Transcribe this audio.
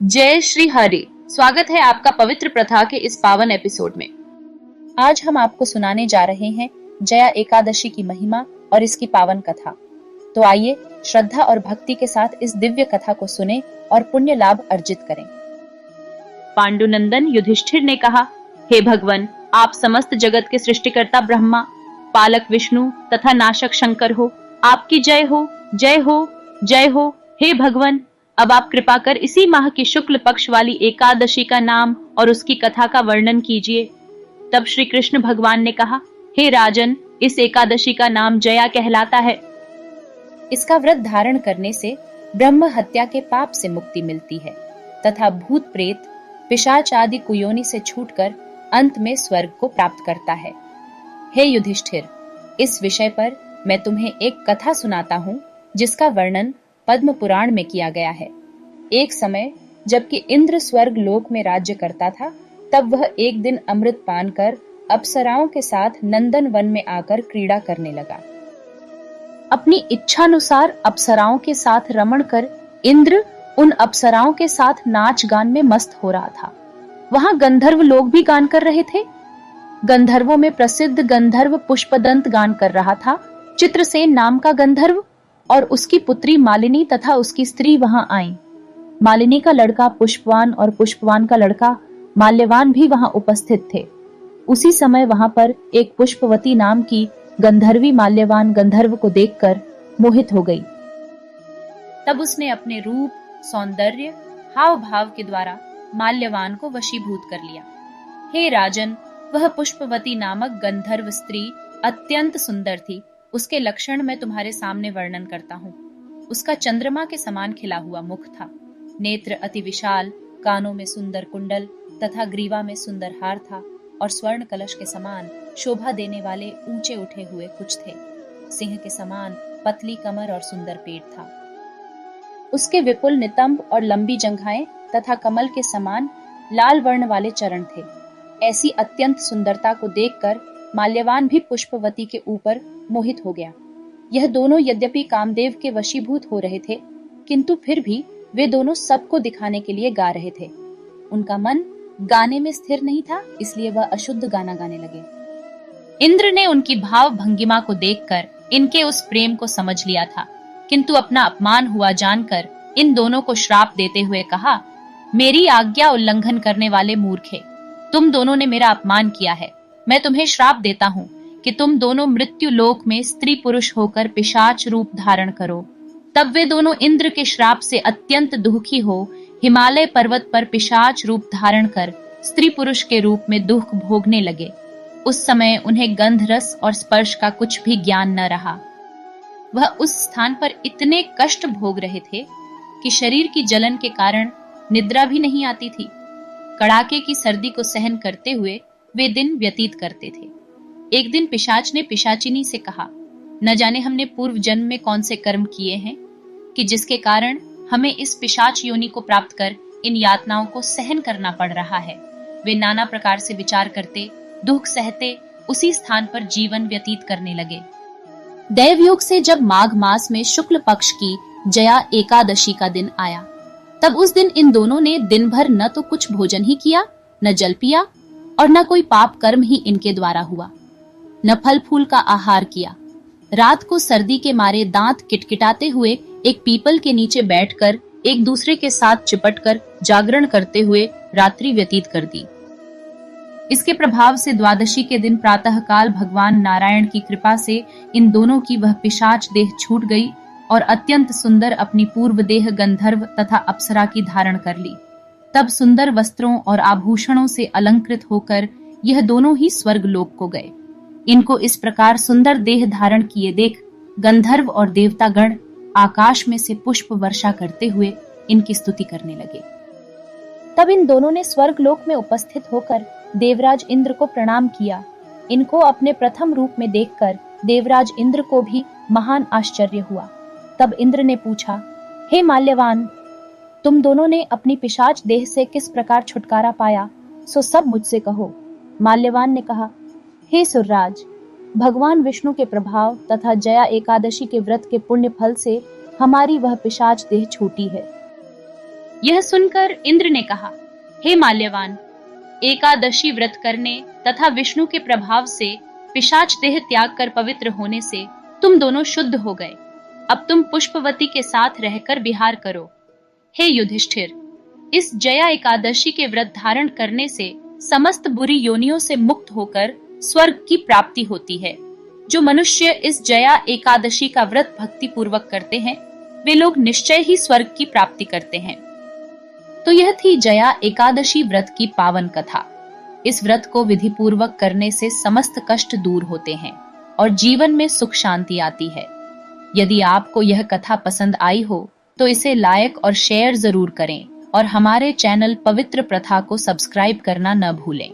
जय श्री हरि। स्वागत है आपका पवित्र प्रथा के इस पावन एपिसोड में। आज हम आपको सुनाने जा रहे हैं जया एकादशी की महिमा और इसकी पावन कथा। तो आइए श्रद्धा और भक्ति के साथ इस दिव्य कथा को सुने और पुण्य लाभ अर्जित करें। पांडुनंदन युधिष्ठिर ने कहा, हे भगवान, आप समस्त जगत के सृष्टिकर्ता ब्रह्मा, पालक विष्णु तथा नाशक शंकर हो। आपकी जय हो, जय हो, जय हो। हे भगवान, अब आप कृपा कर इसी माह की शुक्ल पक्ष वाली एकादशी का नाम और उसकी कथा का वर्णन कीजिए। तब श्री कृष्ण भगवान ने कहा, हे राजन, इस एकादशी का नाम जया कहलाता है। इसका व्रत धारण करने से ब्रह्म हत्या के पाप से मुक्ति मिलती है तथा भूत प्रेत पिशाच आदि कुयोनि से छूटकर अंत में स्वर्ग को प्राप्त करता है। हे युधिष्ठिर, इस विषय पर मैं तुम्हें एक कथा सुनाता हूँ जिसका वर्णन पद्म पुराण में किया गया है। एक समय जबकि इंद्र स्वर्ग लोक में राज्य करता था, तब वह एक दिन अमृत पान कर अप्सराओं के साथ नंदन वन में आकर क्रीड़ा करने लगा। अपनी इच्छानुसार अप्सराओं के साथ रमण कर इंद्र उन अप्सराओं के साथ नाच गान में मस्त हो रहा था। वहां गंधर्व लोग भी गान कर रहे थे। गंधर्वों में प्रसिद्ध गंधर्व पुष्पदंत गान कर रहा था। चित्रसेन नाम का गंधर्व और उसकी पुत्री मालिनी तथा उसकी स्त्री वहां आईं। मालिनी का लड़का पुष्पवान और पुष्पवान का लड़का माल्यवान भी वहां उपस्थित थे। उसी समय वहां पर एक पुष्पवती नाम की गंधर्वी माल्यवान गंधर्व को देखकर मोहित हो गई। तब उसने अपने रूप, सौंदर्य, हाव भाव के द्वारा माल्यवान को वशीभूत कर लिया। हे राजन, वह पुष्पवती नामक गंधर्व स्त्री अत्यंत सुंदर थी। उसके लक्षण मैं तुम्हारे सामने वर्णन करता हूँ। उसका चंद्रमा के समान खिला हुआ मुख था, नेत्र अति विशाल, कानों में सुंदर कुंडल तथा ग्रीवा में सुंदर हार था और स्वर्ण कलश के समान शोभा देने वाले ऊंचे उठे हुए कुछ थे। सिंह के समान पतली कमर और सुंदर पेट था। उसके विपुल नितंब और लंबी जंघाएं तथा कमल के समान लाल वर्ण वाले चरण थे। ऐसी अत्यंत सुंदरता को देखकर माल्यवान भी पुष्पवती के ऊपर मोहित हो गया। यह दोनों यद्यपि कामदेव के वशीभूत हो रहे थे, किंतु फिर भी वे दोनों सबको दिखाने के लिए गा रहे थे। उनका मन गाने में स्थिर नहीं था, इसलिए वह अशुद्ध गाना गाने लगे। इंद्र ने उनकी भाव भंगिमा को देखकर इनके उस प्रेम को समझ लिया था, किंतु अपना अपमान हुआ जानकर इन दोनों को श्राप देते हुए कहा, मेरी आज्ञा उल्लंघन करने वाले मूर्खे, तुम दोनों ने मेरा अपमान किया है। मैं तुम्हें श्राप देता हूँ कि तुम दोनों मृत्यु लोक में स्त्री पुरुष होकर पिशाच रूप धारण करो। तब वे दोनों इंद्र के श्राप से अत्यंत दुखी हो हिमालय पर्वत पर पिशाच रूप धारण कर स्त्री पुरुष के रूप में दुख भोगने लगे। उस समय उन्हें गंध रस और स्पर्श का कुछ भी ज्ञान न रहा। वह उस स्थान पर इतने कष्ट भोग रहे थे कि शरीर की जलन के कारण निद्रा भी नहीं आती थी। कड़ाके की सर्दी को सहन करते हुए वे दिन व्यतीत करते थे। एक दिन पिशाच ने पिशाचिनी से कहा, न जाने हमने पूर्व जन्म में कौन से कर्म किए हैं कि जिसके कारण हमें इस पिशाच योनि को प्राप्त कर इन यातनाओं को सहन करना पड़ रहा है। वे नाना प्रकार से विचार करते, दुख सहते उसी स्थान पर जीवन व्यतीत करने लगे। दैवयोग से जब माघ मास में शुक्ल पक्ष की जया एकादशी का दिन आया, तब उस दिन इन दोनों ने दिन भर न तो कुछ भोजन ही किया, न जल पिया और न कोई पाप कर्म ही इनके द्वारा हुआ, न फल फूल का आहार किया। रात को सर्दी के मारे दांत किटकिटाते हुए एक पीपल के नीचे बैठकर एक दूसरे के साथ चिपटकर जागरण करते हुए रात्रि व्यतीत कर दी। इसके प्रभाव से द्वादशी के दिन प्रातःकाल भगवान नारायण की कृपा से इन दोनों की वह पिशाच देह छूट गई और अत्यंत सुंदर अपनी पूर्व देह गंधर्व तथा अप्सरा की धारण कर ली। तब सुंदर वस्त्रों और आभूषणों से अलंकृत होकर यह दोनों ही स्वर्ग लोक को गए। इनको इस प्रकार सुंदर देह धारण किए देख गंधर्व और देवतागण आकाश में से पुष्प वर्षा करते हुए इनकी स्तुति करने लगे। तब इन दोनों ने स्वर्ग लोक में उपस्थित होकर देवराज इंद्र को प्रणाम किया। इनको अपने प्रथम रूप में देखकर देवराज इंद्र को भी महान आश्चर्य हुआ। तब इंद्र ने पूछा, हे माल्यवान, तुम दोनों ने अपनी पिशाच देह से किस प्रकार छुटकारा पाया, सो सब मुझसे कहो। माल्यवान ने कहा, हे सुरराज, भगवान विष्णु के प्रभाव तथा जया एकादशी के व्रत के पुण्य फल से हमारी वह पिशाच देह छूटी है। यह सुनकर इंद्र ने कहा, हे माल्यवान, एकादशी व्रत करने तथा विष्णु के प्रभाव से पिशाच देह त्याग कर पवित्र होने से तुम दोनों शुद्ध हो गए। अब तुम पुष्पवती के साथ रहकर विहार करो। हे युधिष्ठिर, इस जया एकादशी के व्रत धारण करने से समस्त बुरी योनियों से मुक्त होकर स्वर्ग की प्राप्ति होती है। जो मनुष्य इस जया एकादशी का व्रत भक्ति पूर्वक करते हैं, वे लोग निश्चय ही स्वर्ग की प्राप्ति करते हैं। तो यह थी जया एकादशी व्रत की पावन कथा। इस व्रत को विधि पूर्वक करने से समस्त कष्ट दूर होते हैं और जीवन में सुख शांति आती है। यदि आपको यह कथा पसंद आई हो तो इसे लाइक और शेयर जरूर करें और हमारे चैनल पवित्र प्रथा को सब्सक्राइब करना न भूलें।